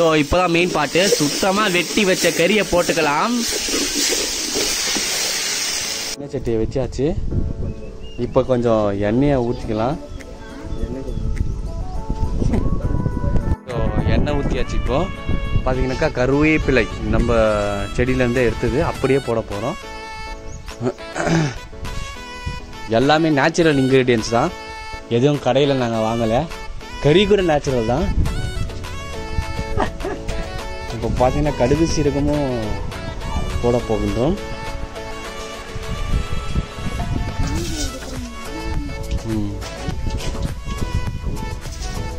So இப்போதான் main பாட்டு. சுத்தமாக வெட்டி வச்ச கறியை போட்டுக்கலாம். எண்ணெய் சட்டியை வச்சாச்சு. இப்போ கொஞ்சம் எண்ணெயை ஊற்றிக்கலாம். ஸோ எண்ணெய் ஊற்றியாச்சு. இப்போ பார்த்தீங்கன்னாக்கா கருவேப்பிலை நம்ம செடியிலேருந்தே எடுத்தது அப்படியே போட போகிறோம். எல்லாமே நேச்சுரல் இன்க்ரீடியன்ஸ் தான், எதுவும் கடையில் நாங்கள் வாங்கலை. கறி கூட நேச்சுரல் தான். இப்போ பார்த்தீங்கன்னா கடுகு சீரகமும் போட போகின்றோம்.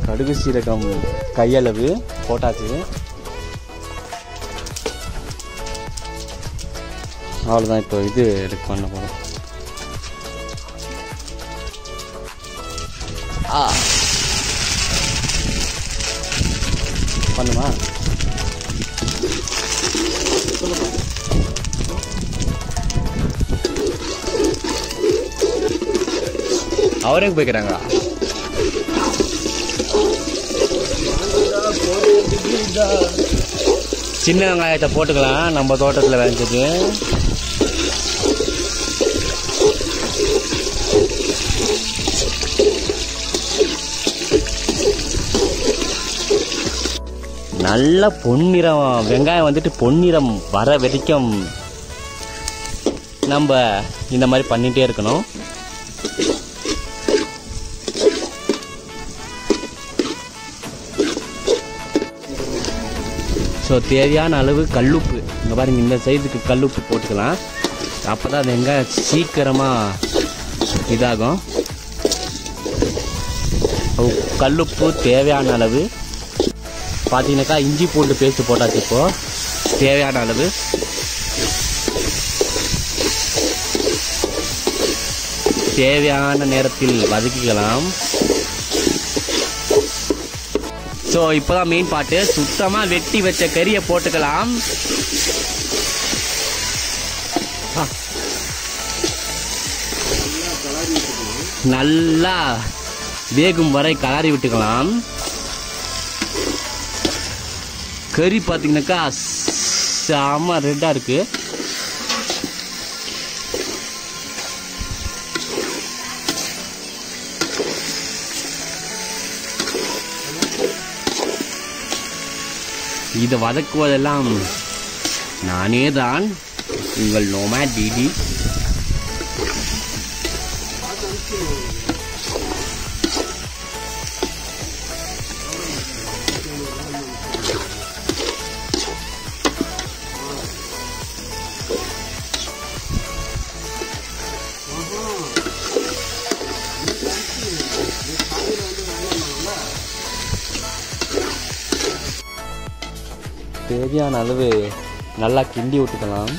கடுகு சீரகம் கையளவு போட்டாச்சு. அவ்வளோதான். இப்போ இது எடுக்க பண்ண போகிறோம். பண்ணுமா? அவரே போய்க்கிறாங்களா? சின்ன வெங்காயத்தை போட்டுக்கலாம், நம்ம தோட்டத்தில் விளைஞ்சது. நல்ல பொன்னிறம் வெங்காயம் வந்துட்டு பொன்னிறம் வர வரைக்கும் நம்ம இந்த மாதிரி பண்ணிகிட்டே இருக்கணும். ஸோ தேவையான அளவு கல்லுப்பு, இங்கே பாருங்கள், இந்த சைஸுக்கு கல்லுப்பு போட்டுக்கலாம். அப்போ தான் வெங்காயம் சீக்கிரமாக இதாகும். கல்லுப்பு தேவையான அளவு. பார்த்தீங்கன்னாக்கா இஞ்சி பூண்டு பேஸ்ட்டு போட்டாச்சு. இப்போது தேவையான அளவு. தேவையான நேரத்தில் வதக்கிக்கலாம். ஸோ இப்போதான் மெயின் பாட்டு. சுத்தமாக வெட்டி வச்ச கறியை போட்டுக்கலாம். நல்லா வேகும் வரை கலரி விட்டுக்கலாம். கறி பார்த்தீங்கன்னாக்கா செம ரெட்டாக இருக்கு. இதை வதக்குவதெல்லாம் நானே தான், உங்கள் நோமேட் டிடி. தேவையான அளவு நல்லா கிண்டி விட்டுக்கலாம்.